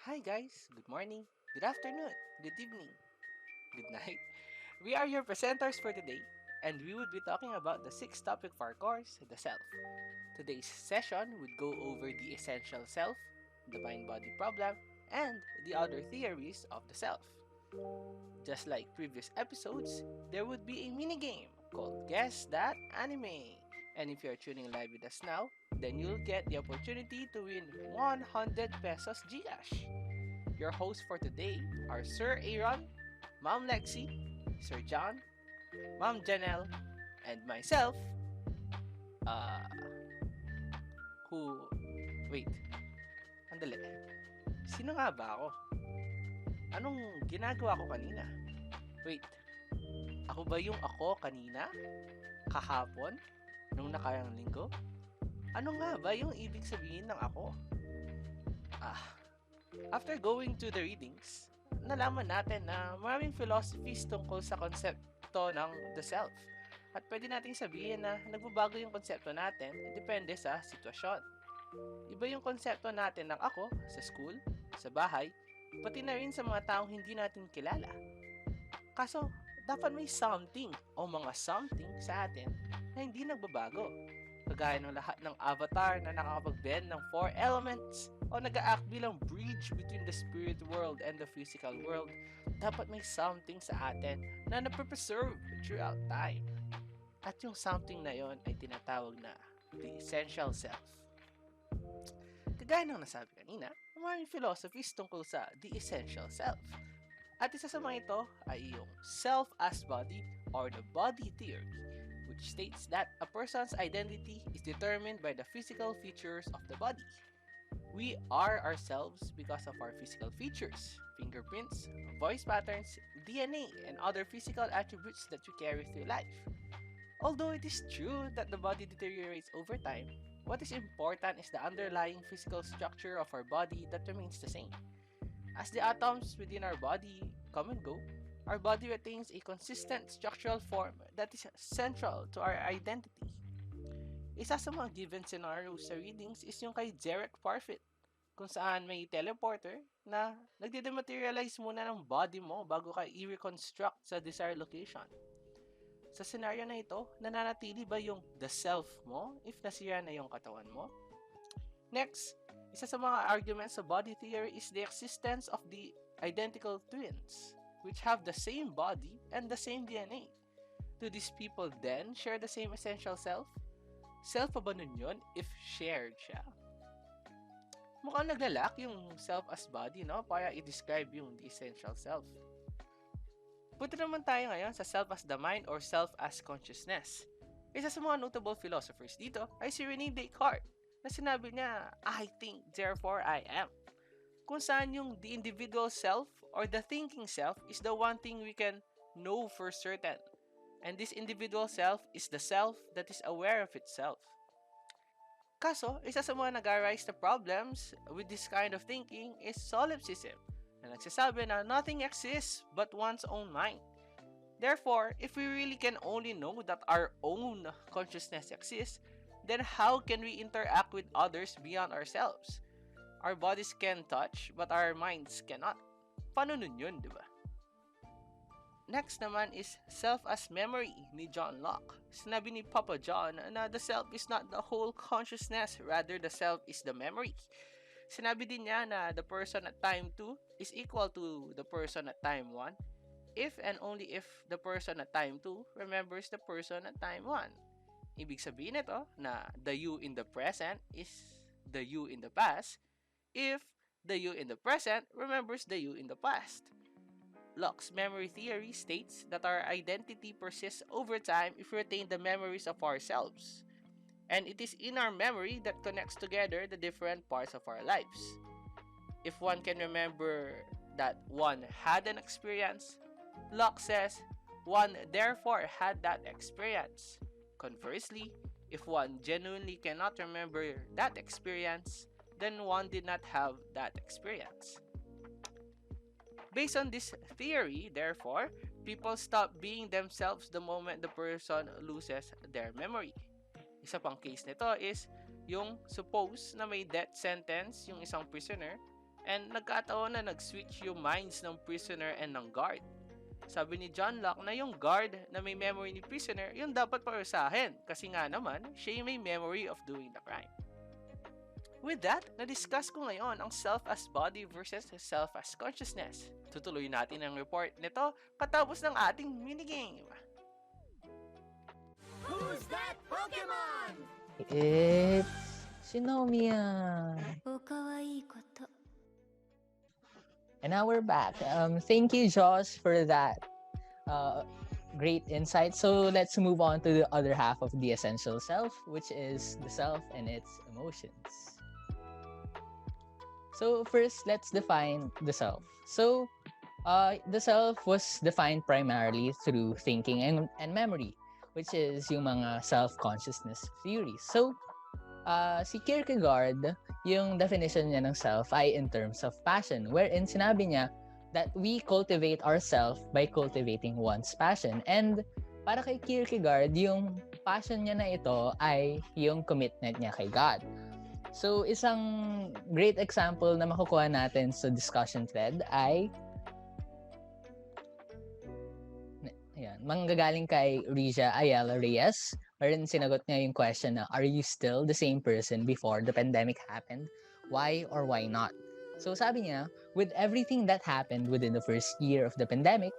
Hi guys, good morning, good afternoon, good evening, good night. We are your presenters for today, and we would be talking about the sixth topic of our course, the self. Today's session would go over the essential self, the mind-body problem, and the other theories of the self. Just like previous episodes, there would be a mini game called Guess That Anime. And if you're tuning live with us now, then you'll get the opportunity to win 100 pesos Gcash. Your hosts for today are Sir Aaron, Ma'am Lexi, Sir John, Ma'am Janelle, and myself, uh, who... Wait, andali. Sino nga ba ako? Anong ginagawa ko kanina? Wait, ako ba yung ako kanina? Kahapon? Nung nakarang linggo? Ano nga ba yung ibig sabihin ng ako? Ah, after going to the readings, nalaman natin na maraming philosophies tungkol sa konsepto ng the self. At pwede nating sabihin na nagbabago yung konsepto natin depende sa sitwasyon. Iba yung konsepto natin ng ako sa school, sa bahay, pati na rin sa mga taong hindi natin kilala. Kaso, dapat may something o mga something sa atin na hindi nagbabago. Kagaya ng lahat ng avatar na nakakapag-bend ng 4 elements o nag-act bilang bridge between the spirit world and the physical world, dapat may something sa atin na naprepreserve throughout time. At yung something na yon ay tinatawag na the essential self. Kagaya ng nasabi kanina, maraming philosophies tungkol sa the essential self. At isa sa mga ito ay yung self as body or the body theory, which states that a person's identity is determined by the physical features of the body. We are ourselves because of our physical features, fingerprints, voice patterns, DNA, and other physical attributes that we carry through life. Although it is true that the body deteriorates over time, what is important is the underlying physical structure of our body that remains the same. As the atoms within our body come and go, our body retains a consistent structural form that is central to our identity. Isa sa mga given scenarios sa readings is yung kay Derek Parfit, kung saan may teleporter na nagde-dematerialize muna ng body mo bago ka i-reconstruct sa desired location. Sa scenario na ito, nananatili ba yung the self mo if nasira na yung katawan mo? Next, isa sa mga arguments sa body theory is the existence of the identical twins, which have the same body and the same DNA. Do these people then share the same essential self? Self pa ba nun yun if shared siya? Mukhang naglalak yung self as body, no? Para i-describe yung the essential self. Punta naman tayo ngayon sa self as the mind or self as consciousness. Isa sa mga notable philosophers dito ay si Rene Descartes, na sinabi niya, I think, therefore I am. Kung saan yung the individual self or the thinking self is the one thing we can know for certain. And this individual self is the self that is aware of itself. Kaso, isa sa mga nag-arise na problems with this kind of thinking is solipsism, na nagsasabi na nothing exists but one's own mind. Therefore, if we really can only know that our own consciousness exists, then how can we interact with others beyond ourselves? Our bodies can touch, but our minds cannot. Paano nun yun, di ba? Next naman is self as memory ni John Locke. Sinabi ni Papa John na the self is not the whole consciousness, rather the self is the memory. Sinabi din niya na the person at time 2 is equal to the person at time 1 if and only if the person at time 2 remembers the person at time 1. Ibig sabihin nito na the you in the present is the you in the past if the you in the present remembers the you in the past. Locke's memory theory states that our identity persists over time if we retain the memories of ourselves. And it is in our memory that connects together the different parts of our lives. If one can remember that one had an experience, Locke says one therefore had that experience. Conversely, if one genuinely cannot remember that experience, then one did not have that experience. Based on this theory, therefore, people stop being themselves the moment the person loses their memory. Isa pang case nito is yung suppose na may death sentence yung isang prisoner And nagkataon na nag-switch yung minds ng prisoner and ng guard. Sabi ni John Locke na yung guard na may memory ni prisoner, yung dapat parusahin kasi nga naman, siya yung may memory of doing the crime. With that, na-discuss ko ngayon ang self as body versus self as consciousness. Tutuloy natin ang report nito katapos ng ating minigame. Who's that Pokemon? It's Shinomiya. And now we're back. Thank you, Josh, for that great insight. So let's move on to the other half of the essential self, which is the self and its emotions. So first, let's define the self. So the self was defined primarily through thinking and memory, which is yung mga self-consciousness theories. So si Kierkegaard, yung definition niya ng self ay in terms of passion, wherein sinabi niya that we cultivate ourself by cultivating one's passion. And para kay Kierkegaard, yung passion niya na ito ay yung commitment niya kay God. So, isang great example na makukuha natin sa discussion thread ay manggagaling kay Rizia Ayala Reyes, wherein sinagot niya yung question na, are you still the same person before the pandemic happened? Why or why not? So sabi niya, with everything that happened within the first year of the pandemic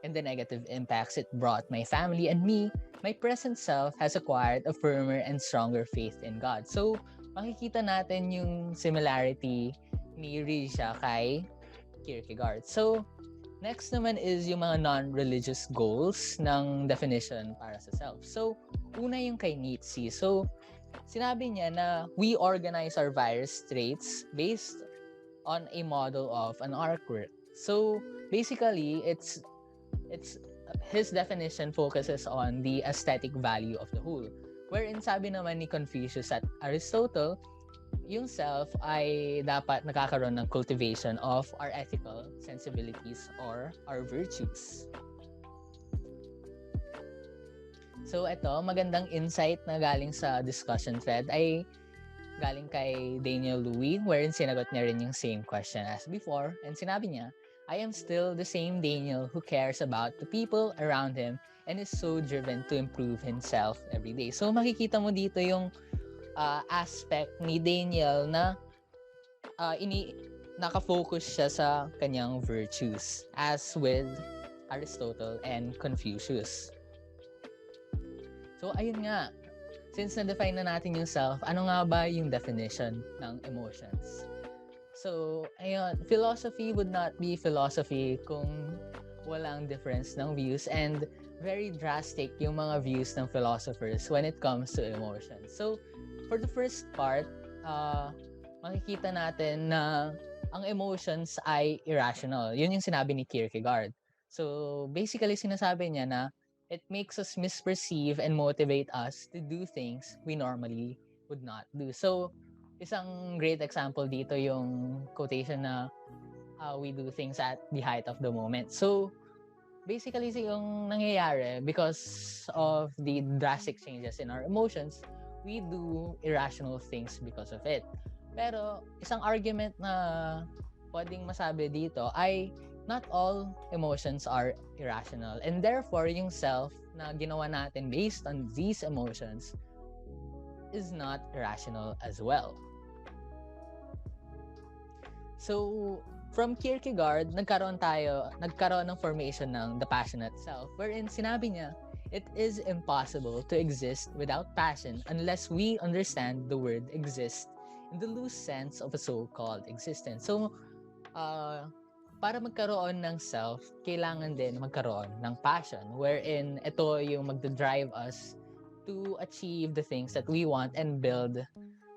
and the negative impacts it brought my family and me, my present self has acquired a firmer and stronger faith in God. So makikita natin yung similarity ni Rizia kay Kierkegaard. So next naman is yung mga non-religious goals ng definition para sa self. So, una yung kay Nietzsche. So, sinabi niya na we organize our various traits based on a model of an artwork. So, basically, it's his definition focuses on the aesthetic value of the whole. Wherein sabi naman ni Confucius at Aristotle, yung self ay dapat nakakaroon ng cultivation of our ethical sensibilities or our virtues. So ito, magandang insight na galing sa discussion thread ay galing kay Daniel Louis, wherein sinagot niya rin yung same question as before. And sinabi niya, I am still the same Daniel who cares about the people around him and is so driven to improve himself every day. So makikita mo dito yung aspect ni Daniel na nakafocus siya sa kanyang virtues as with Aristotle and Confucius. So ayun nga, since na-define na natin yung self, ano nga ba yung definition ng emotions? So ayun, philosophy would not be philosophy kung walang difference ng views, and very drastic yung mga views ng philosophers when it comes to emotions. So for the first part, makikita natin na ang emotions ay irrational. Yun yung sinabi ni Kierkegaard. So, basically, sinasabi niya na it makes us misperceive and motivate us to do things we normally would not do. So, isang great example dito yung quotation na we do things at the height of the moment. So, basically, yung nangyayari because of the drastic changes in our emotions, we do irrational things because of it. Pero isang argument na pwedeng masabi dito ay not all emotions are irrational, and therefore yung self na ginawa natin based on these emotions is not irrational as well. So from Kierkegaard, nagkaroon ng formation ng the passionate self, wherein sinabi niya, it is impossible to exist without passion unless we understand the word exist in the loose sense of a so-called existence. So, para magkaroon ng self, kailangan din magkaroon ng passion, wherein ito yung magdadrive us to achieve the things that we want and build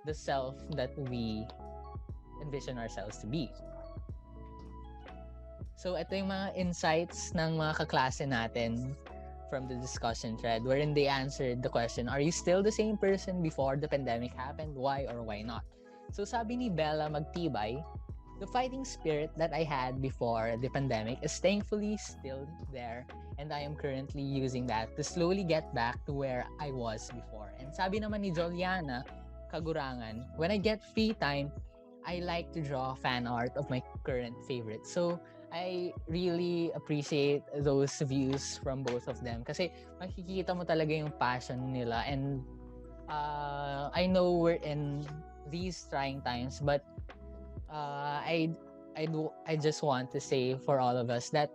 the self that we envision ourselves to be. So, ito yung mga insights ng mga kaklase natin from the discussion thread, wherein they answered the question, are you still the same person before the pandemic happened? Why or why not? So sabi ni Bella Magtibay, the fighting spirit that I had before the pandemic is thankfully still there, and I am currently using that to slowly get back to where I was before. And sabi naman ni Joliana Kagurangan, when I get free time, I like to draw fan art of my current favorite. So, I really appreciate those views from both of them kasi makikita mo talaga yung passion nila, and I know we're in these trying times, but I just want to say for all of us that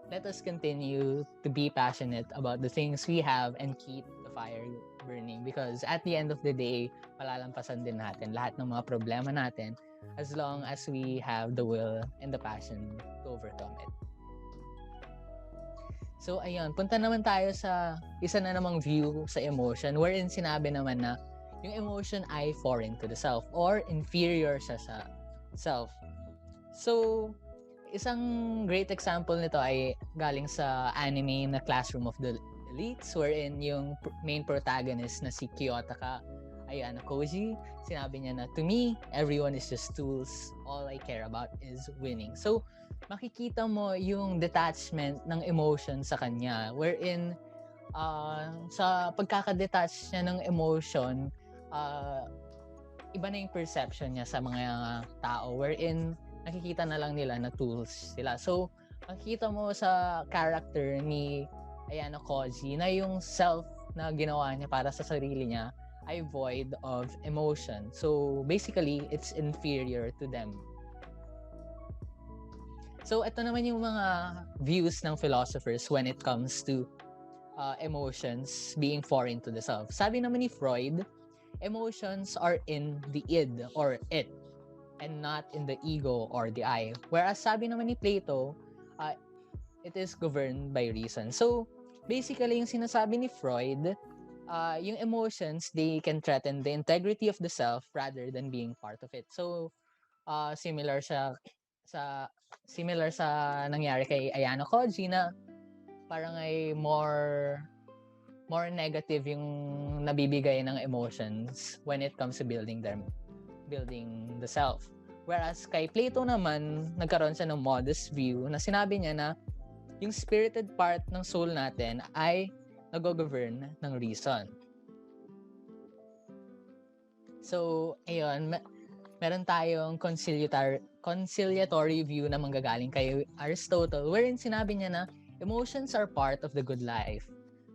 let us continue to be passionate about the things we have and keep the fire burning, because at the end of the day, malalampasan din natin lahat ng mga problema natin as long as we have the will and the passion to overcome it. So, ayun, punta naman tayo sa isa na namang view sa emotion wherein sinabi naman na yung emotion ay foreign to the self or inferior sa self. So, isang great example nito ay galing sa anime na Classroom of the Elites, wherein yung main protagonist na si Kiyotaka Ayano Koji, sinabi niya na, to me, everyone is just tools. All I care about is winning. So, makikita mo yung detachment ng emotion sa kanya, wherein sa pagkakadetach niya ng emotion, iba na yung perception niya sa mga tao, wherein nakikita na lang nila na tools sila. So, makikita mo sa character ni Ayano Koji na yung self na ginawa niya para sa sarili niya ay void of emotion. So, basically, it's inferior to them. So, ito naman yung mga views ng philosophers when it comes to emotions being foreign to the self. Sabi naman ni Freud, emotions are in the id or it and not in the ego or the I. Whereas sabi naman ni Plato, it is governed by reason. So, basically, yung sinasabi ni Freud, yung emotions, they can threaten the integrity of the self rather than being part of it. So, similar sa nangyari kay Ayano Koji na parang ay more negative yung nabibigay ng emotions when it comes to building the self. Whereas kay Plato naman, nagkaroon siya ng modest view na sinabi niya na yung spirited part ng soul natin ay nag-govern ng reason. So, ayun, meron tayong conciliatory view na manggagaling kay Aristotle, wherein sinabi niya na emotions are part of the good life,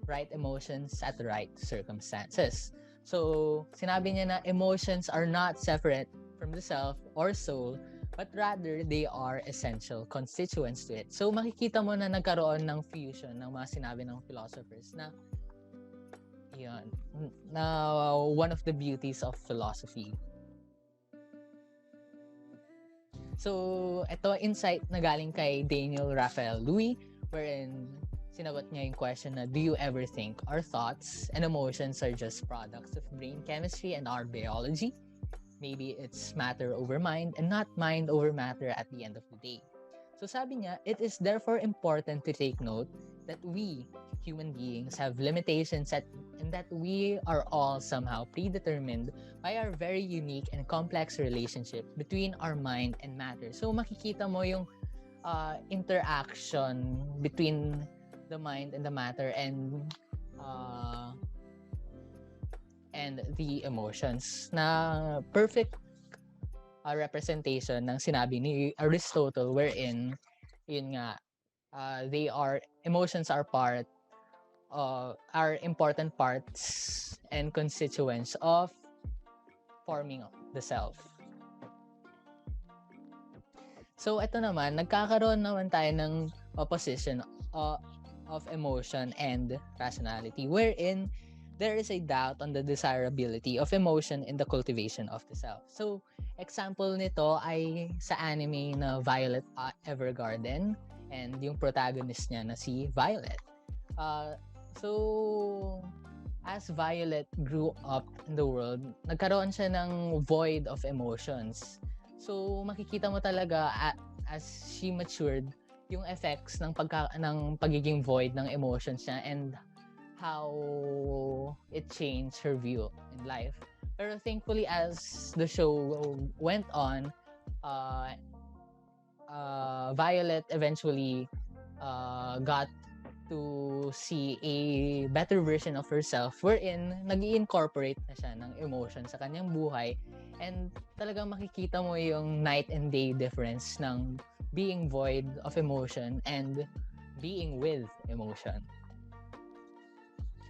right emotions at the right circumstances. So, sinabi niya na emotions are not separate from the self or soul, but rather they are essential constituents to it. So, makikita mo na nagkaroon ng fusion ng mga sinabi ng philosophers na yun, na one of the beauties of philosophy. So, ito insight na galing kay Daniel Raphael Louis, wherein sinagot niya yung question na, do you ever think our thoughts and emotions are just products of brain chemistry and our biology? Maybe it's matter over mind and not mind over matter at the end of the day. So sabi niya, it is therefore important to take note that we, human beings, have limitations and that we are all somehow predetermined by our very unique and complex relationship between our mind and matter. So makikita mo yung interaction between the mind and the matter and the emotions na perfect representation ng sinabi ni Aristotle, wherein yun nga emotions are important parts and constituents of forming the self. So ito naman, nagkakaroon naman tayo ng opposition of emotion and rationality, wherein there is a doubt on the desirability of emotion in the cultivation of the self. So, example nito ay sa anime na Violet Evergarden and yung protagonist niya na si Violet. So, as Violet grew up in the world, nagkaroon siya ng void of emotions. So, makikita mo talaga as she matured yung effects ng pagiging void ng emotions niya and how it changed her view in life. Pero thankfully, as the show went on, Violet eventually got to see a better version of herself wherein nag-i-incorporate na siya ng emotion sa kanyang buhay And talagang makikita mo yung night and day difference ng being void of emotion and being with emotion.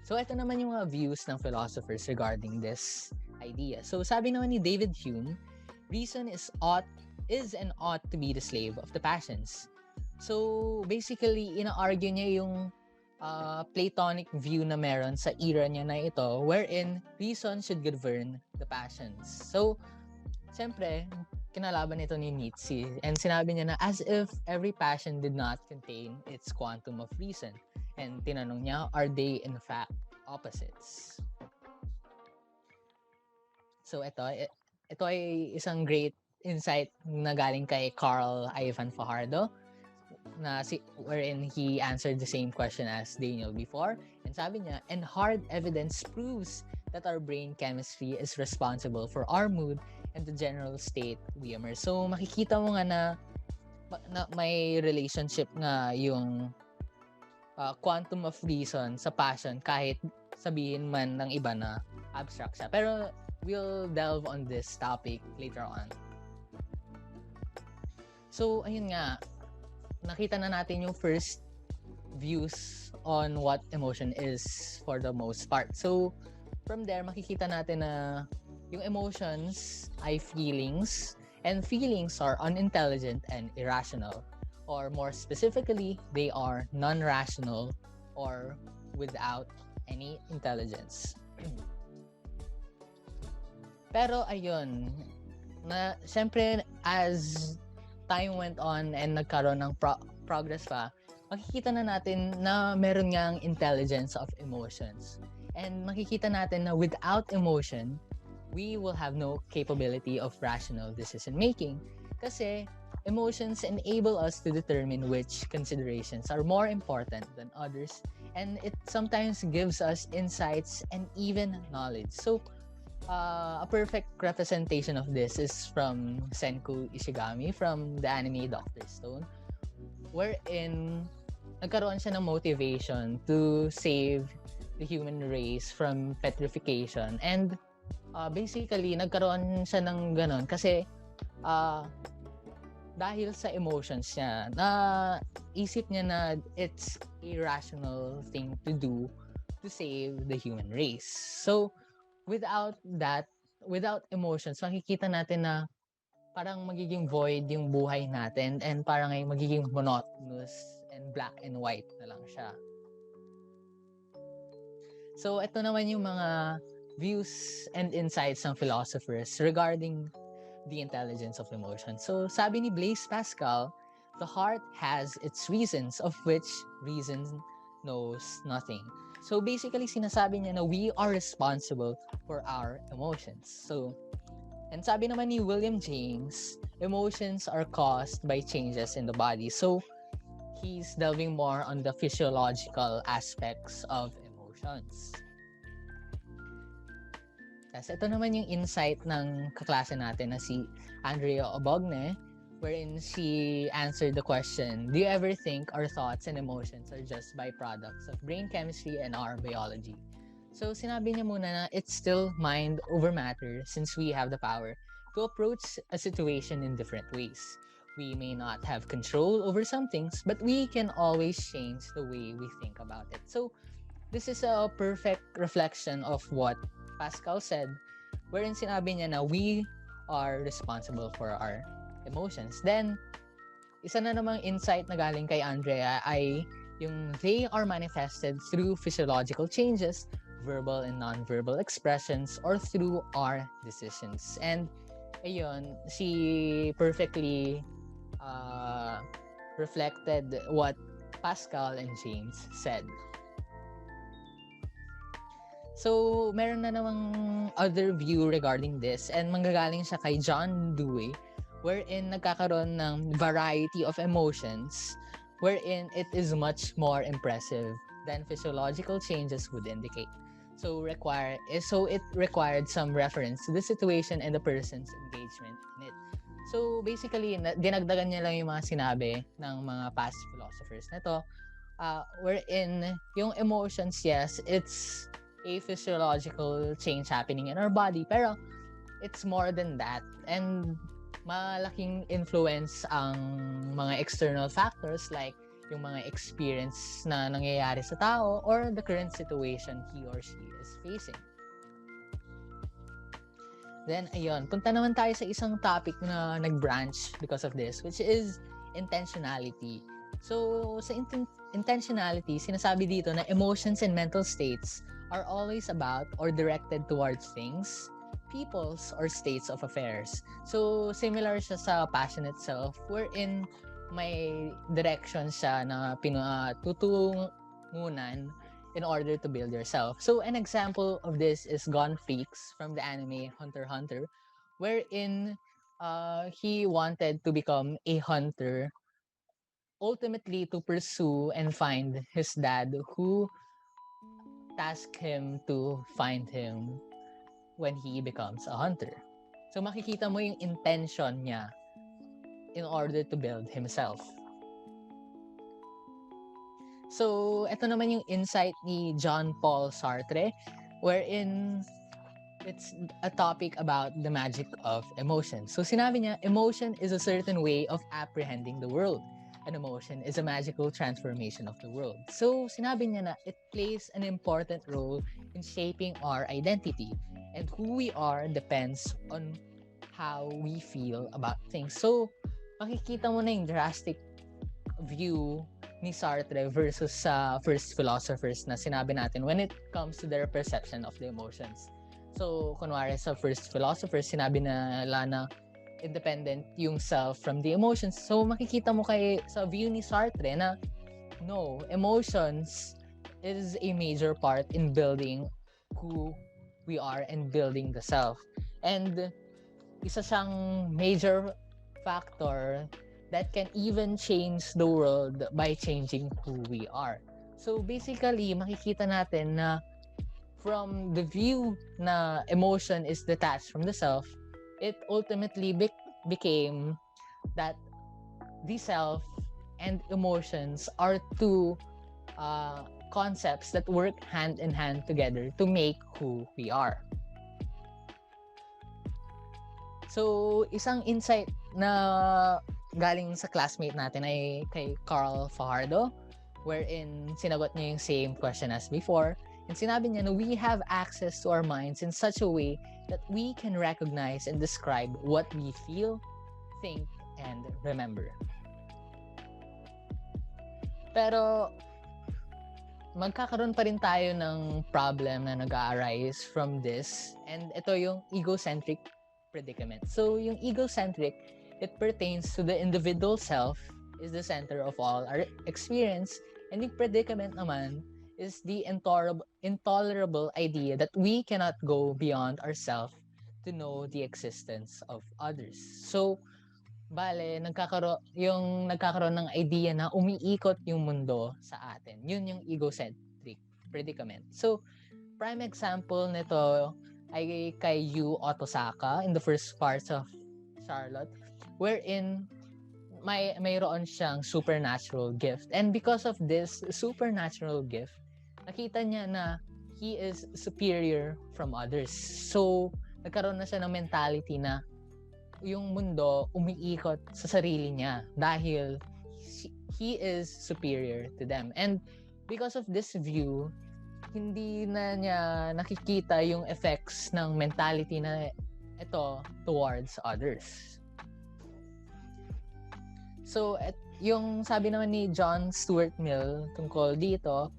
So ito naman yung mga views ng philosophers regarding this idea. So sabi naman ni David Hume, reason is and ought to be the slave of the passions. So basically, ina-argue niya yung Platonic view na meron sa era niya na ito, wherein reason should govern the passions. So, siyempre, kinalaban ito ni Nietzsche, and sinabi niya na as if every passion did not contain its quantum of reason. And tinanong niya, are they in fact opposites? So ito ay isang great insight na galing kay Carl Ivan Fajardo, wherein he answered the same question as Daniel before. And sabi niya, and hard evidence proves that our brain chemistry is responsible for our mood and the general state we immerse. So makikita mo nga na may relationship nga yung quantum of reason sa passion, kahit sabihin man ng iba na abstract siya. Pero we'll delve on this topic later on. So, ayun nga, nakita na natin yung first views on what emotion is for the most part. So, from there, makikita natin na yung emotions ay feelings, and feelings are unintelligent and irrational. Or more specifically, they are non-rational or without any intelligence. Pero ayun, na syempre as time went on and nagkaroon ng progress pa, makikita na natin na meron ngang intelligence of emotions. And makikita natin na without emotion, we will have no capability of rational decision making. Kasi emotions enable us to determine which considerations are more important than others, and it sometimes gives us insights and even knowledge. So, a perfect representation of this is from Senku Ishigami from the anime Dr. Stone, wherein nagkaroon siya ng motivation to save the human race from petrification. And basically, nagkaroon siya ng ganon kasi dahil sa emotions niya, na isip niya na it's a rational thing to do to save the human race. So, without emotions, makikita natin na parang magiging void yung buhay natin, and parang ay magiging monotonous and black and white na lang siya. So, ito naman yung mga views and insights ng philosophers regarding the intelligence of emotion. So, sabi ni Blaise Pascal, the heart has its reasons, of which reason knows nothing. So, basically, sinasabi niya na we are responsible for our emotions. So, and sabi naman ni William James, emotions are caused by changes in the body. So, he's delving more on the physiological aspects of emotions. Kasi ito naman yung insight ng kaklase natin na si Andrea Obogne, wherein she answered the question, do you ever think our thoughts and emotions are just byproducts of brain chemistry and our biology? So sinabi niya muna na it's still mind over matter, since we have the power to approach a situation in different ways. We may not have control over some things, but we can always change the way we think about it. So this is a perfect reflection of what Pascal said, wherein sinabi niya na we are responsible for our emotions. Then, isa na namang insight na galing kay Andrea ay yung they are manifested through physiological changes, verbal and non-verbal expressions, or through our decisions. And ayun, she perfectly reflected what Pascal and James said. So, meron na namang other view regarding this, and manggagaling siya kay John Dewey, wherein nagkakaroon ng variety of emotions, wherein it is much more impressive than physiological changes would indicate. So it required some reference to the situation and the person's engagement in it. So basically, dinagdagan niya lang yung mga sinabi ng mga past philosophers na to, wherein yung emotions, yes, it's a physiological change happening in our body, pero it's more than that. And malaking influence ang mga external factors like yung mga experience na nangyayari sa tao or the current situation he or she is facing. Then, ayun, punta naman tayo sa isang topic na nag-branch because of this, which is intentionality. So, sa intentionality, sinasabi dito na emotions and mental states are always about or directed towards things, peoples, or states of affairs. So, similar siya sa passionate self, wherein may direction siya na tutungunan in order to build yourself. So, an example of this is Gone Freaks from the anime Hunter x Hunter, wherein he wanted to become a hunter, ultimately to pursue and find his dad, who tasked him to find him when he becomes a hunter. So, makikita mo yung intention niya in order to build himself. So, ito naman yung insight ni John Paul Sartre, wherein it's a topic about the magic of emotion. So, sinabi niya, emotion is a certain way of apprehending the world. An emotion is a magical transformation of the world. So, sinabi niya na it plays an important role in shaping our identity. And who we are depends on how we feel about things. So, makikita mo na yung drastic view ni Sartre versus sa first philosophers na sinabi natin when it comes to their perception of the emotions. So, kunwari sa first philosophers, sinabi na na independent yung self from the emotions. So, makikita mo sa view ni Sartre na no, emotions is a major part in building who we are and building the self. And isa siyang major factor that can even change the world by changing who we are. So basically, makikita natin na from the view na emotion is detached from the self, it ultimately became that the self and emotions are two concepts that work hand in hand together to make who we are. So, isang insight na galing sa classmate natin ay kay Carl Fajardo, wherein sinagot niya yung same question as before. And sinabi niya na we have access to our minds in such a way that we can recognize and describe what we feel, think, and remember. Pero, magkakaroon pa rin tayo ng problem na nag-arise from this. And ito yung egocentric predicament. So, yung egocentric, it pertains to the individual self, is the center of all our experience, and the predicament naman is the intolerable idea that we cannot go beyond ourselves to know the existence of others. So, nagkakaroon ng idea na umiikot yung mundo sa atin. Yun yung egocentric predicament. So, prime example nito ay kay Yu Otosaka in the first parts of Charlotte, wherein mayroon siyang supernatural gift. And because of this supernatural gift, nakita niya na he is superior from others. So, nagkaroon na siya ng mentality na yung mundo umiikot sa sarili niya dahil he is superior to them. And because of this view, hindi na niya nakikita yung effects ng mentality na ito towards others. So, yung sabi naman ni John Stuart Mill tungkol dito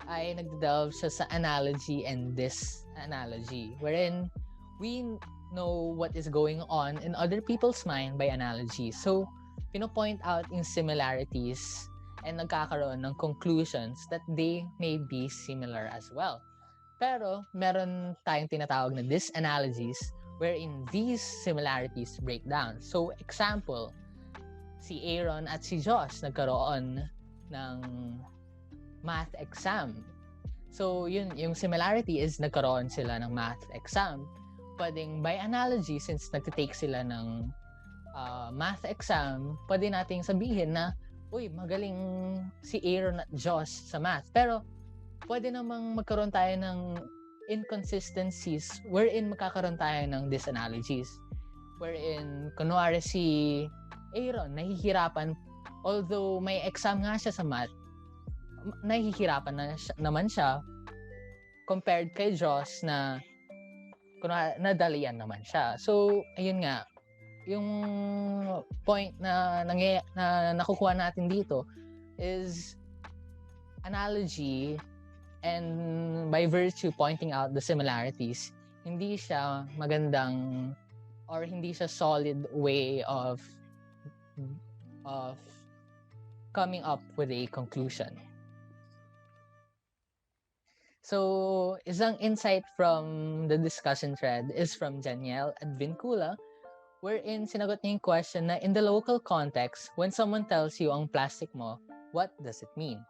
ay nagdelve siya sa analogy and disanalogy, wherein we know what is going on in other people's mind by analogy. So, pinopoint out yung similarities and nagkakaroon ng conclusions that they may be similar as well. Pero, meron tayong tinatawag na disanalogies wherein these similarities break down. So, example, si Aaron at si Josh nagkaroon ng math exam. So, yun, yung similarity is nagkaroon sila ng math exam. Pwedeng by analogy, since nagtitake sila ng math exam, pwede nating sabihin na uy, magaling si Aaron at Josh sa math. Pero, pwede namang magkaroon tayo ng inconsistencies wherein magkakaroon tayo ng disanalogies. Wherein, kunwari si Aaron, nahihirapan, although may exam nga siya sa math, nahihirapan naman siya compared kay Joss na kunwari, nadalian naman siya. So, ayun nga, yung point na nakukuha natin dito is analogy, and by virtue pointing out the similarities, hindi siya magandang or hindi siya solid way of coming up with a conclusion. So, isang insight from the discussion thread is from Danielle Advincula, wherein sinagot niya yung question na in the local context, when someone tells you ang plastic mo, what does it mean?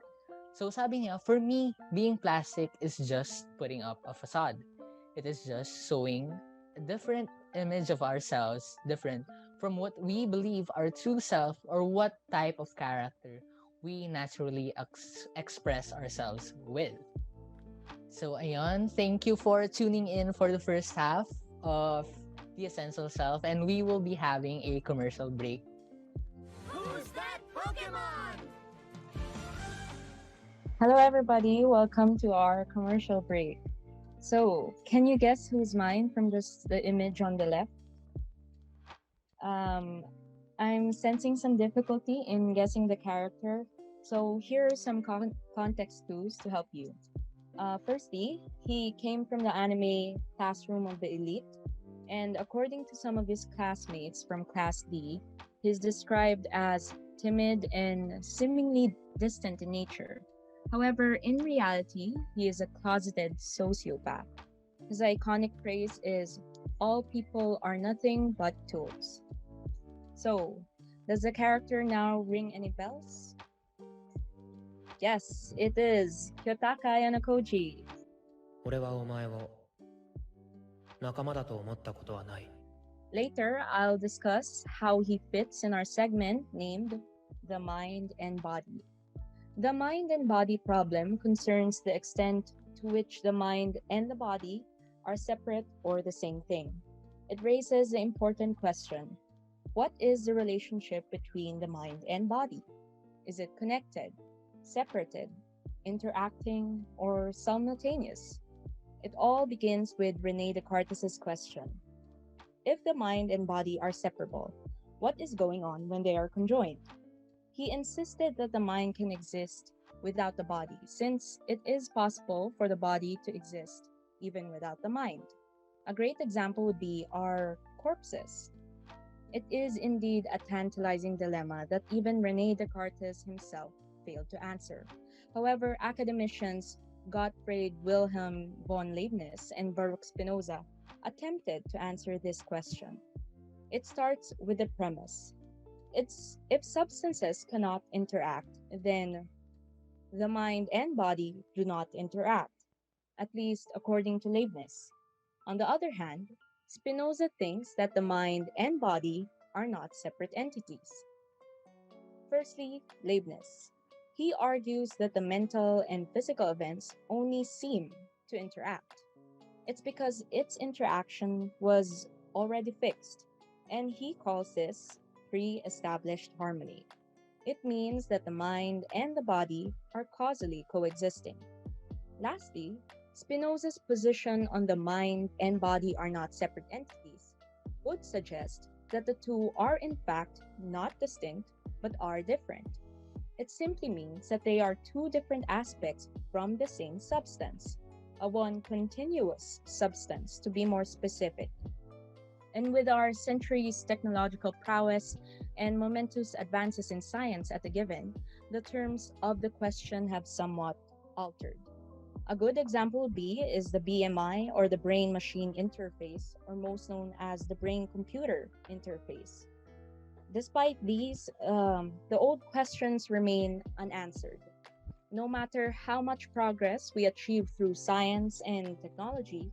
So sabi niya, for me, being plastic is just putting up a facade. It is just showing a different image of ourselves, different from what we believe our true self or what type of character we naturally express ourselves with. So ayun, thank you for tuning in for the first half of The Essential Self, and we will be having a commercial break. Who's that Pokemon? Hello, everybody. Welcome to our commercial break. So, can you guess who's mine from just the image on the left? I'm sensing some difficulty in guessing the character. So, here are some context clues to help you. Firstly, he came from the anime classroom of the elite, and according to some of his classmates from Class D, he's described as timid and seemingly distant in nature. However, in reality, he is a closeted sociopath. His iconic phrase is, "All people are nothing but tools." So, does the character now ring any bells? Yes, it is Kyotaka Yanakoji. 俺はお前を仲間だと思ったことはない。 Later, I'll discuss how he fits in our segment named The Mind and Body. The mind and body problem concerns the extent to which the mind and the body are separate or the same thing. It raises the important question: what is the relationship between the mind and body? Is it connected, separated, interacting, or simultaneous? It all begins with Rene Descartes' question: if the mind and body are separable, what is going on when they are conjoined? He insisted that the mind can exist without the body, since it is possible for the body to exist even without the mind. A great example would be our corpses. It is indeed a tantalizing dilemma that even Rene Descartes himself failed to answer. However, academicians Gottfried Wilhelm von Leibniz and Baruch Spinoza attempted to answer this question. It starts with the premise: if substances cannot interact, then the mind and body do not interact, at least according to Leibniz. On the other hand, Spinoza thinks that the mind and body are not separate entities. Firstly, Leibniz. He argues that the mental and physical events only seem to interact. It's because its interaction was already fixed, and he calls this pre-established harmony. It means that the mind and the body are causally coexisting. Lastly, Spinoza's position on the mind and body are not separate entities would suggest that the two are in fact not distinct but are different. It simply means that they are two different aspects from the same substance, a one continuous substance to be more specific. And with our centuries' technological prowess and momentous advances in science at a given, the terms of the question have somewhat altered. A good example would be is the BMI, or the brain-machine interface, or most known as the brain-computer interface. Despite these, the old questions remain unanswered. No matter how much progress we achieve through science and technology,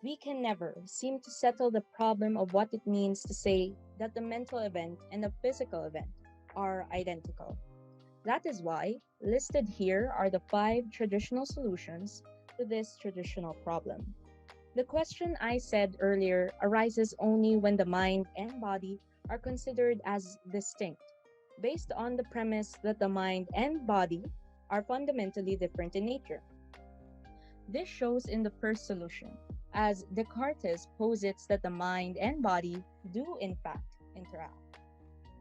we can never seem to settle the problem of what it means to say that the mental event and the physical event are identical. That is why, listed here are the 5 traditional solutions to this traditional problem. The question I said earlier arises only when the mind and body are considered as distinct, based on the premise that the mind and body are fundamentally different in nature. This shows in the first solution, as Descartes posits that the mind and body do in fact interact,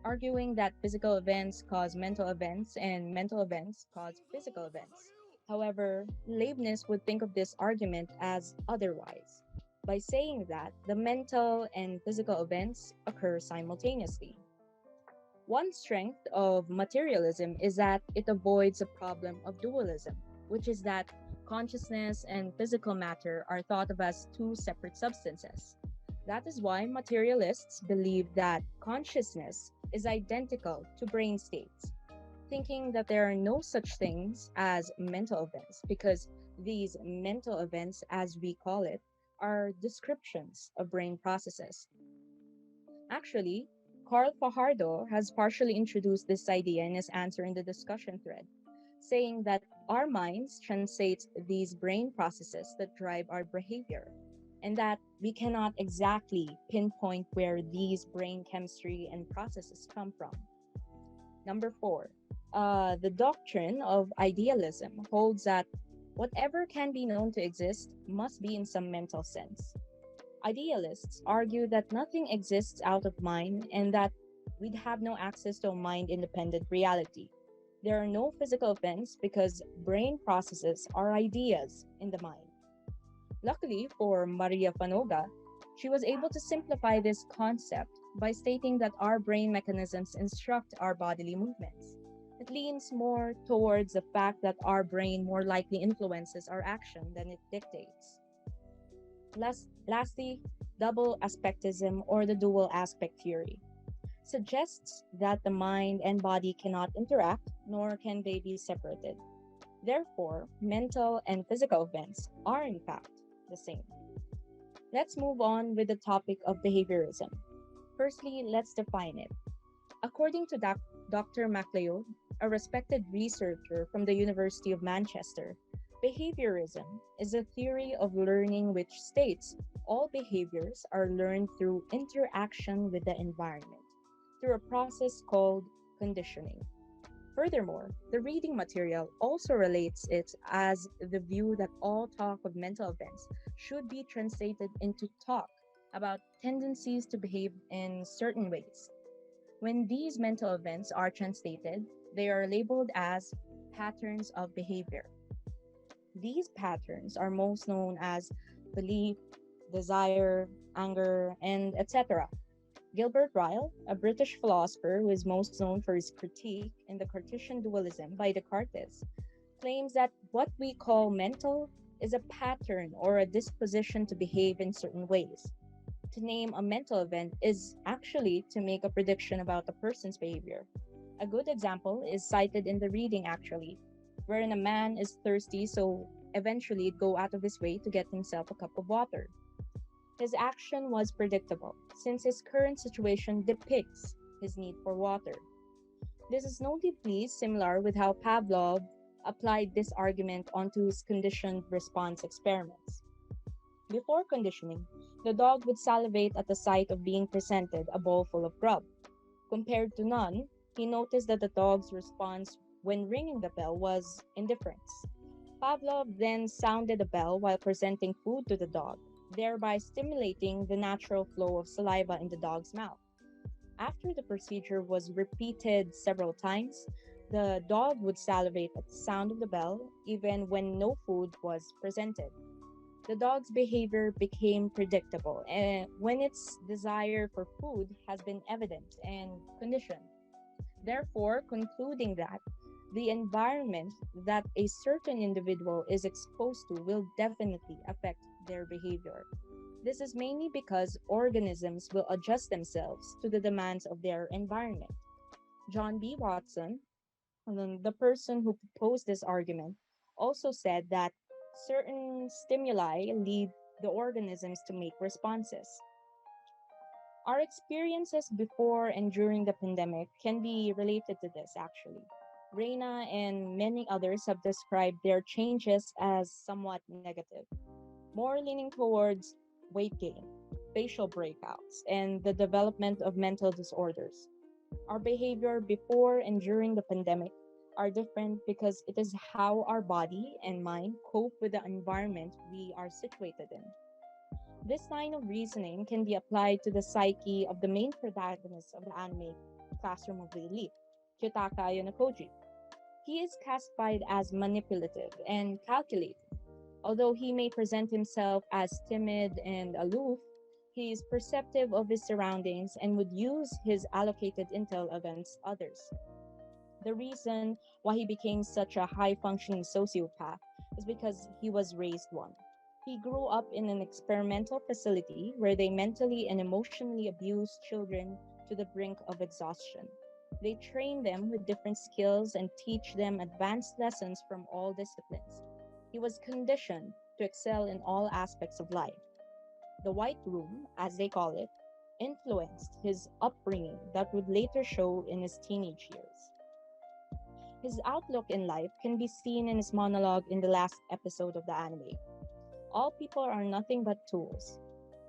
arguing that physical events cause mental events and mental events cause physical events. However, Leibniz would think of this argument as otherwise, by saying that the mental and physical events occur simultaneously. One strength of materialism is that it avoids the problem of dualism, which is that consciousness and physical matter are thought of as two separate substances. That is why materialists believe that consciousness is identical to brain states, thinking that there are no such things as mental events because these mental events, as we call it, are descriptions of brain processes. Actually, Carl Fajardo has partially introduced this idea in his answer in the discussion thread, saying that our minds translate these brain processes that drive our behavior, and that we cannot exactly pinpoint where these brain chemistry and processes come from. Number four, the doctrine of idealism holds that whatever can be known to exist must be in some mental sense. Idealists argue that nothing exists out of mind and that we'd have no access to a mind independent reality. There are no physical events because brain processes are ideas in the mind. Luckily for Maria Fanoga, she was able to simplify this concept by stating that our brain mechanisms instruct our bodily movements. It leans more towards the fact that our brain more likely influences our action than it dictates. Lastly, double aspectism or the dual aspect theory suggests that the mind and body cannot interact nor can they be separated. Therefore, mental and physical events are in fact the same. Let's move on with the topic of behaviorism. Firstly, let's define it. According to Dr. MacLeod, a respected researcher from the University of Manchester, behaviorism is a theory of learning which states all behaviors are learned through interaction with the environment, through a process called conditioning. Furthermore, the reading material also relates it as the view that all talk of mental events should be translated into talk about tendencies to behave in certain ways. When these mental events are translated, they are labeled as patterns of behavior. These patterns are most known as belief, desire, anger, and etc. Gilbert Ryle, a British philosopher who is most known for his critique in the Cartesian dualism by Descartes, claims that what we call mental is a pattern or a disposition to behave in certain ways. To name a mental event is actually to make a prediction about a person's behavior. A good example is cited in the reading actually, wherein a man is thirsty so eventually go out of his way to get himself a cup of water. His action was predictable, since his current situation depicts his need for water. This is notably similar with how Pavlov applied this argument onto his conditioned response experiments. Before conditioning, the dog would salivate at the sight of being presented a bowl full of grub. Compared to none, he noticed that the dog's response when ringing the bell was indifference. Pavlov then sounded a bell while presenting food to the dog, thereby stimulating the natural flow of saliva in the dog's mouth. After the procedure was repeated several times, the dog would salivate at the sound of the bell even when no food was presented. The dog's behavior became predictable when its desire for food has been evident and conditioned, therefore concluding that the environment that a certain individual is exposed to will definitely affect their behavior. This is mainly because organisms will adjust themselves to the demands of their environment. John B. Watson, the person who proposed this argument, also said that certain stimuli lead the organisms to make responses. Our experiences before and during the pandemic can be related to this actually. Reina and many others have described their changes as somewhat negative, more leaning towards weight gain, facial breakouts, and the development of mental disorders. Our behavior before and during the pandemic are different because it is how our body and mind cope with the environment we are situated in. This line of reasoning can be applied to the psyche of the main protagonist of the anime Classroom of the Elite, Kyotaka Yonakoji. He is classified as manipulative and calculating. Although he may present himself as timid and aloof, he is perceptive of his surroundings and would use his allocated intel against others. The reason why he became such a high functioning sociopath is because he was raised one. He grew up in an experimental facility where they mentally and emotionally abused children to the brink of exhaustion. They train them with different skills and teach them advanced lessons from all disciplines. He was conditioned to excel in all aspects of life. The White Room, as they call it, influenced his upbringing that would later show in his teenage years. His outlook in life can be seen in his monologue in the last episode of the anime. All people are nothing but tools.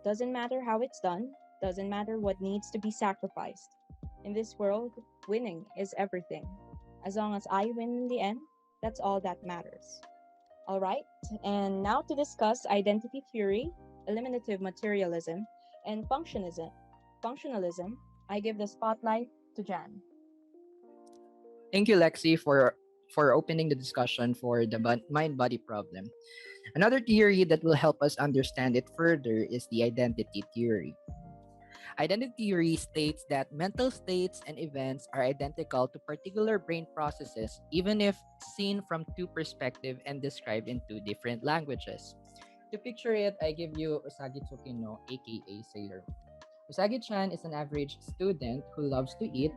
Doesn't matter how it's done, doesn't matter what needs to be sacrificed. In this world, winning is everything. As long as I win in the end, that's all that matters. All right, and now to discuss identity theory, eliminative materialism, and functionalism, I give the spotlight to Jan. Thank you, Lexi, for opening the discussion for the mind body problem. Another theory that will help us understand it further is the identity theory. Identity theory states that mental states and events are identical to particular brain processes, even if seen from two perspectives and described in two different languages. To picture it, I give you Usagi Tsukino, aka Sailor. Usagi-chan is an average student who loves to eat.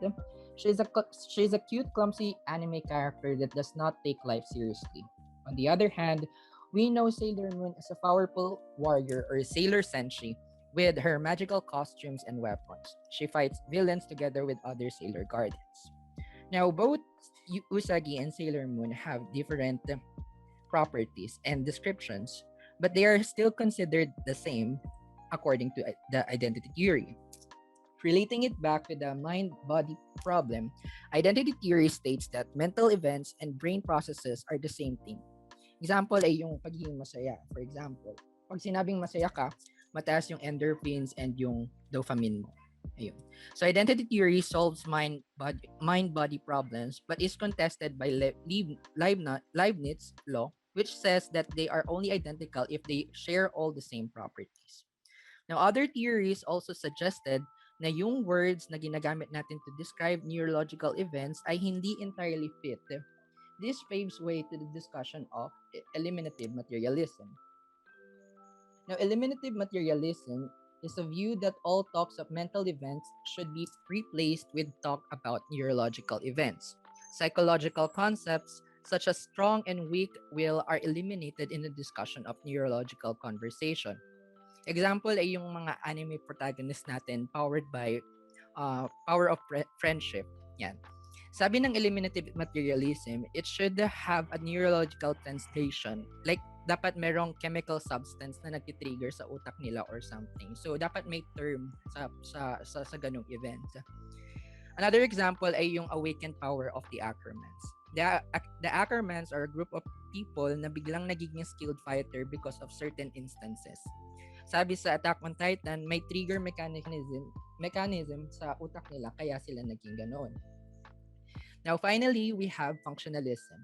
She's a cute, clumsy anime character that does not take life seriously. On the other hand, we know Sailor Moon as a powerful warrior or Sailor Senshi with her magical costumes and weapons. She fights villains together with other Sailor Guardians. Now, both Usagi and Sailor Moon have different properties and descriptions, but they are still considered the same according to the identity theory. Relating it back to the mind body problem, identity theory states that mental events and brain processes are the same thing. Example ay yung pagiging masaya. For example, pag sinabing masaya ka, mataas yung endorphins and yung dopamine mo. Ayun. So identity theory solves mind body problems but is contested by Leibniz law, which says that they are only identical if they share all the same properties. Now, other theories also suggested na yung words na ginagamit natin to describe neurological events ay hindi entirely fit. This paves way to the discussion of eliminative materialism. Now, eliminative materialism is a view that all talks of mental events should be replaced with talk about neurological events. Psychological concepts such as strong and weak will are eliminated in the discussion of neurological conversation. Example ay yung mga anime protagonist natin powered by power of friendship. Yan. Sabi ng eliminative materialism, it should have a neurological translation. Like, dapat merong chemical substance na nagtitrigger sa utak nila or something. So, dapat may term sa ganong event. Another example ay yung awakened power of the Ackermans. The Ackermans are a group of people na biglang nagiging skilled fighter because of certain instances. Sabi sa Attack on Titan, may trigger mechanism sa utak nila kaya sila naging ganoon. Now, finally, we have functionalism.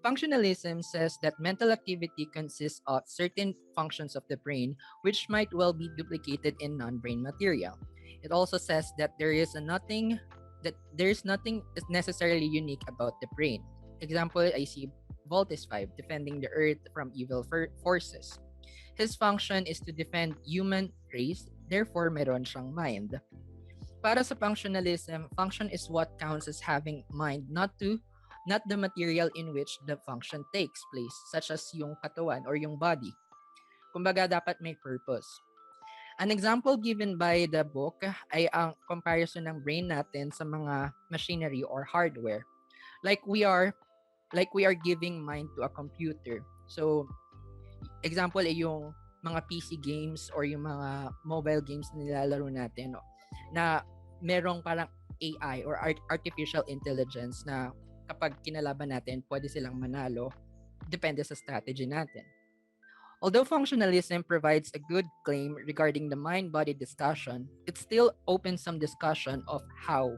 Functionalism says that mental activity consists of certain functions of the brain which might well be duplicated in non-brain material. It also says that there is nothing necessarily unique about the brain. Example, I see Voltes 5 defending the earth from evil forces. His function is to defend human race, therefore meron siyang mind. Para sa functionalism, function is what counts as having mind, not the material in which the function takes place, such as yung katawan or yung body. Kumbaga, dapat may purpose. An example given by the book ay ang comparison ng brain natin sa mga machinery or hardware. like we are like we are giving mind to a computer. So example ay yung mga PC games or yung mga mobile games na nilalaro natin, no, na merong parang AI or artificial intelligence na kapag kinalaban natin, pwede silang manalo depende sa strategy natin. Although functionalism provides a good claim regarding the mind-body discussion, it still opens some discussion of how.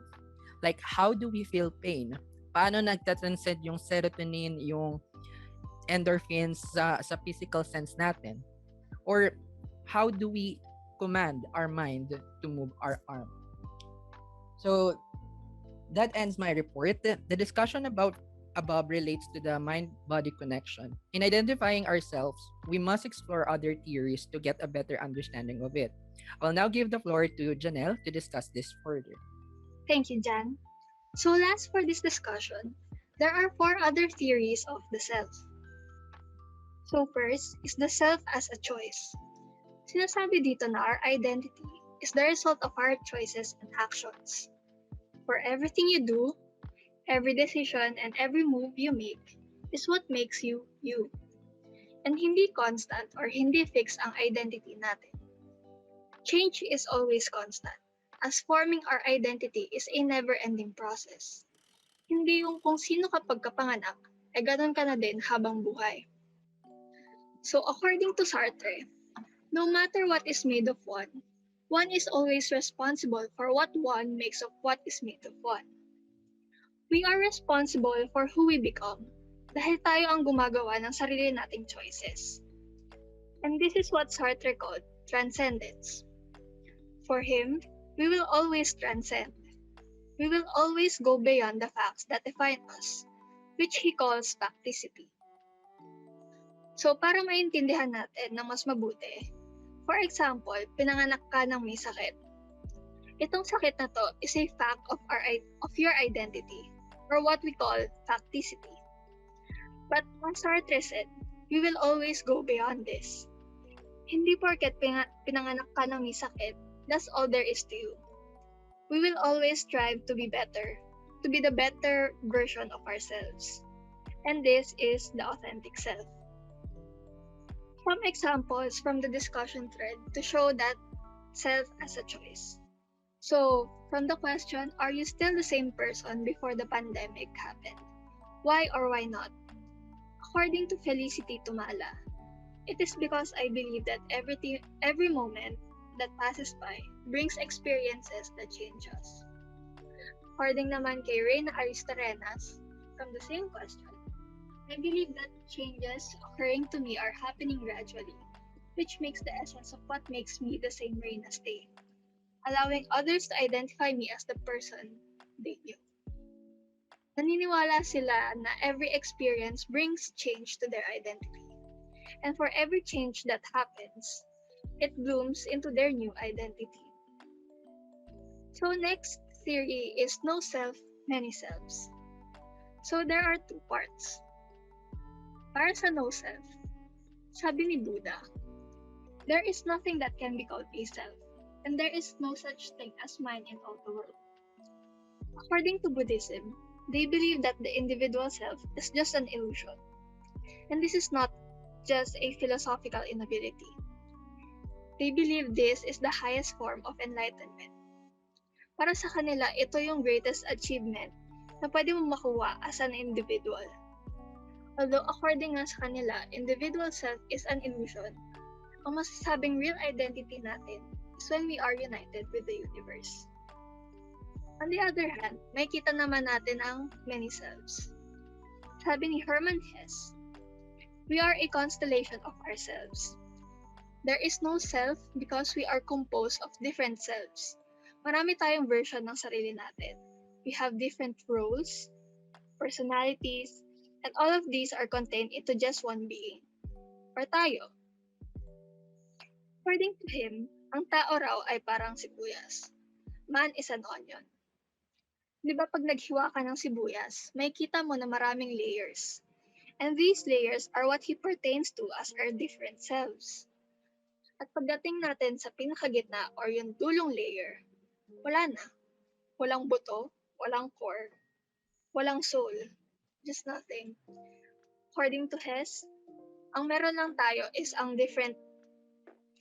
Like, how do we feel pain? Paano nagtatranscend yung serotonin, yung endorphins sa physical sense natin? Or how do we command our mind to move our arm? So that ends my report. The discussion about above relates to the mind-body connection. In identifying ourselves, we must explore other theories to get a better understanding of it. I'll now give the floor to Janelle to discuss this further. Thank you, Jan. So last for this discussion, there are four other theories of the self. So first is the self as a choice. Sinasabi dito na our identity is the result of our choices and actions. For everything you do, every decision and every move you make is what makes you, you. And hindi constant or hindi fixed ang identity natin. Change is always constant, as forming our identity is a never-ending process. Hindi yung kung sino ka pagkapanganak, ay ganun ka na din habang buhay. So according to Sartre, no matter what is made of one is always responsible for what one makes of what is made of one. We are responsible for who we become dahil tayo ang gumagawa ng sarili nating choices. And this is what Sartre called transcendence. For him, we will always transcend. We will always go beyond the facts that define us, which he calls facticity. So para maintindihan natin na mas mabuti, for example, pinanganak ka ng may sakit. Itong sakit na to is a fact of your identity, or what we call facticity. But as Sartre said, we will always go beyond this. Hindi porket pinanganak ka ng may sakit, that's all there is to you. We will always strive to be better, to be the better version of ourselves. And this is the authentic self. Some examples from the discussion thread to show that self as a choice. So, from the question, are you still the same person before the pandemic happened? Why or why not? According to Felicity Tumala, it is because I believe that every moment that passes by brings experiences that change us. According naman kay Reyna Aristarenas, from the same question, I believe that changes occurring to me are happening gradually, which makes the essence of what makes me the same Reyna stay, allowing others to identify me as the person they knew. Naniniwala sila na every experience brings change to their identity. And for every change that happens, it blooms into their new identity. So next theory is no self, many selves. So there are two parts. Para sa no self, sabi ni Buddha, there is nothing that can be called a self, and there is no such thing as mine in all the world. According to Buddhism, they believe that the individual self is just an illusion. And this is not just a philosophical inability. They believe this is the highest form of enlightenment. Para sa kanila, ito yung greatest achievement na pwede mo makuha as an individual. Although according nga sa kanila, individual self is an illusion, ang masasabing real identity natin is when we are united with the universe. On the other hand, may kita naman natin ang many selves. Sabi ni Hermann Hesse, we are a constellation of ourselves. There is no self because we are composed of different selves. Marami tayong version ng sarili natin. We have different roles, personalities, and all of these are contained into just one being, or tayo. According to him, ang tao raw ay parang sibuyas. Man is an onion. Di ba pag naghiwa ka ng sibuyas, may kita mo na maraming layers. And these layers are what he pertains to as our different selves. At pagdating natin sa pinakagitna or yung dulong layer, wala na. Walang buto, walang core, walang soul. just nothing. According to Hess, ang meron lang tayo is ang different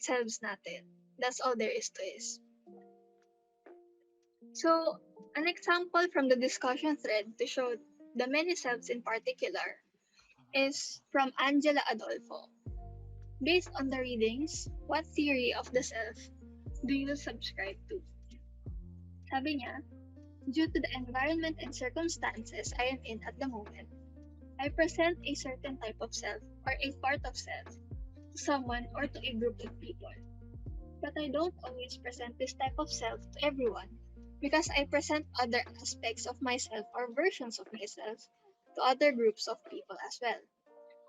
selves natin. That's all there is to it. So, an example from the discussion thread to show the many selves in particular is from Angela Adolfo. Based on the readings, what theory of the self do you subscribe to? Sabi niya, due to the environment and circumstances I am in at the moment, I present a certain type of self or a part of self to someone or to a group of people. But I don't always present this type of self to everyone because I present other aspects of myself or versions of myself to other groups of people as well.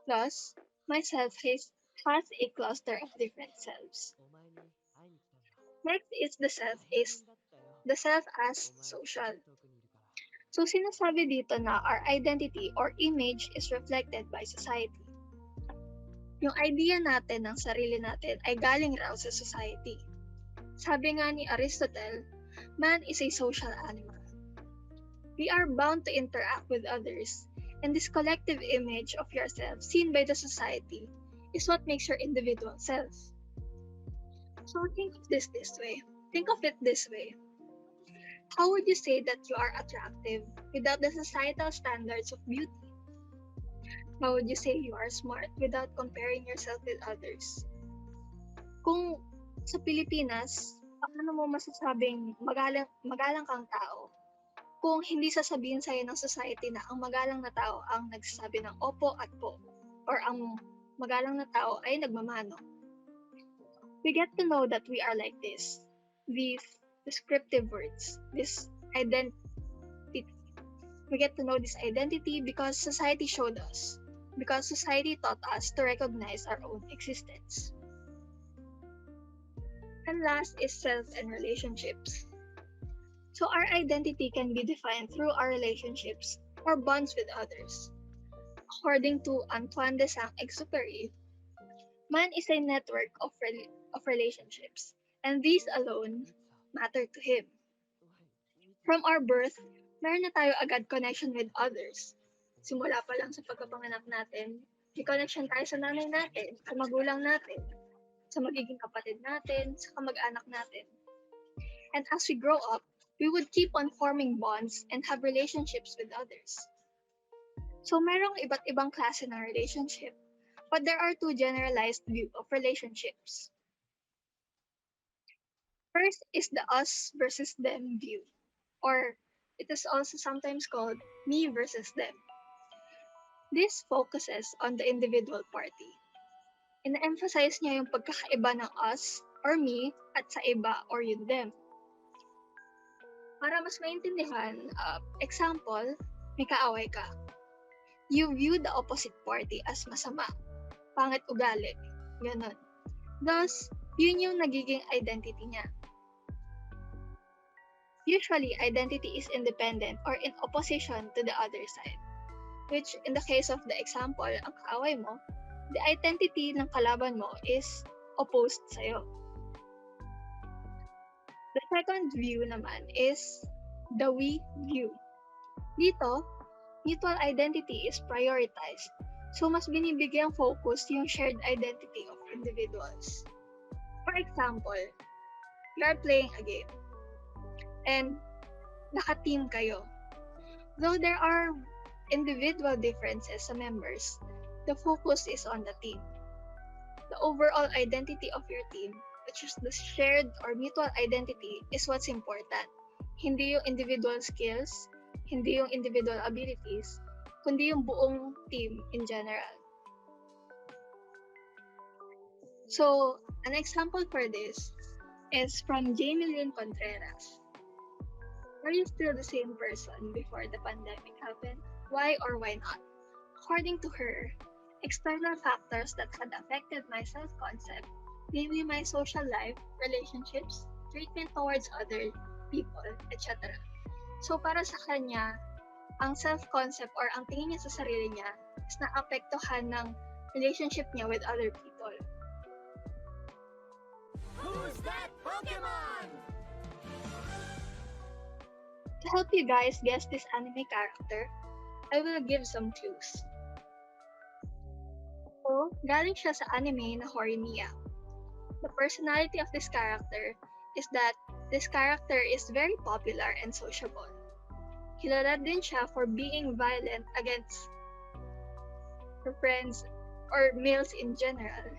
Plus, myself has a cluster of different selves. Next is the self as social. So sinasabi dito na our identity or image is reflected by society. Yung idea natin ng sarili natin ay galing raw sa society. Sabi nga ni Aristotle, man is a social animal. We are bound to interact with others, and this collective image of yourself seen by the society is what makes your individual self. So think of this way. Think of it this way. How would you say that you are attractive without the societal standards of beauty? How would you say you are smart without comparing yourself with others? Kung sa Pilipinas, paano mo masasabing magalang kang tao kung hindi sasabihin sa'yo ng society na ang magalang na tao ang nagsasabi ng opo at po, or ang magalang na tao ay nagmamano? We get to know that we are like this. These descriptive words, this identity. We get to know this identity because society showed us, because society taught us to recognize our own existence. And last is self and relationships. So our identity can be defined through our relationships or bonds with others. According to Antoine de Saint-Exupéry, man is a network of relationships, and these alone matter to him. From our birth, meron na tayo agad connection with others. Simula pa lang sa pagkapanganak natin, may connection tayo sa nanay natin, sa magulang natin, sa magiging kapatid natin, sa kamag-anak natin. And as we grow up, we would keep on forming bonds and have relationships with others. So merong iba't ibang klase ng relationship, but there are two generalized views of relationships. First is the us versus them view, or it is also sometimes called me versus them. This focuses on the individual party. Ina-emphasize niya yung pagkakaiba ng us or me at sa iba or yung them. Para mas maintindihan, example, may kaaway ka. You view the opposite party as masama, pangit ugali, ganun. Thus, yun yung nagiging identity niya. Usually, identity is independent or in opposition to the other side, which in the case of the example, ang kaaway mo, the identity ng kalaban mo is opposed sa'yo. The second view naman is the we view. Dito, mutual identity is prioritized. So, mas binibigyang focus yung shared identity of individuals. For example, you are playing a game and naka-team kayo. Though there are individual differences sa members, the focus is on the team. The overall identity of your team, which is the shared or mutual identity, is what's important. Hindi yung individual skills, hindi yung individual abilities, kundi yung buong team in general. So, an example for this is from Jamie Lynn Contreras. Are you still the same person before the pandemic happened? Why or why not? According to her, external factors that had affected my self-concept, namely my social life, relationships, treatment towards other people, etc. So para sa kanya, ang self-concept or ang tingin niya sa sarili niya is naapektuhan ng relationship niya with other people. Who's that Pokemon? To help you guys guess this anime character, I will give some clues. So, galing siya sa anime na Horimiya. The personality of this character is that this character is very popular and sociable. Kilala din siya for being violent against her friends or males in general.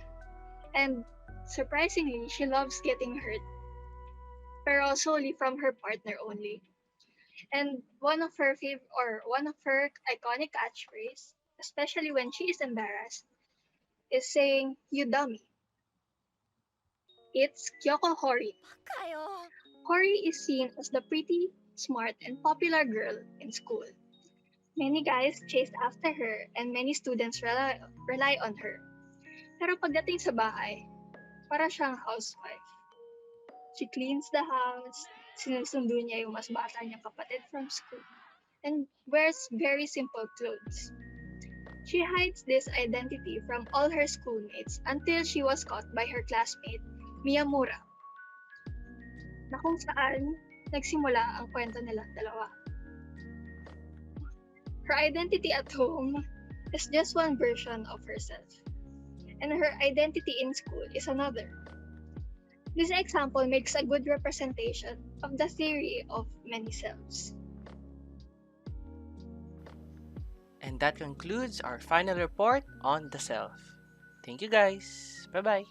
And surprisingly, she loves getting hurt, pero solely from her partner only. And one of her iconic catchphrase, especially when she is embarrassed, is saying "you dummy." It's Kyoko Hori. かよ Hori is seen as the pretty, smart, and popular girl in school. Many guys chased after her and many students rely on her. Pero pagdating sa bahay, para siyang housewife. She cleans the house, sinusundo niya yung mas bata niyang kapatid from school, and wears very simple clothes. She hides this identity from all her schoolmates until she was caught by her classmate, Miyamura, na kung saan nagsimula ang kwento nilang dalawa. Her identity at home is just one version of herself, and her identity in school is another. This example makes a good representation of the theory of many selves. And that concludes our final report on the self. Thank you guys. Bye-bye.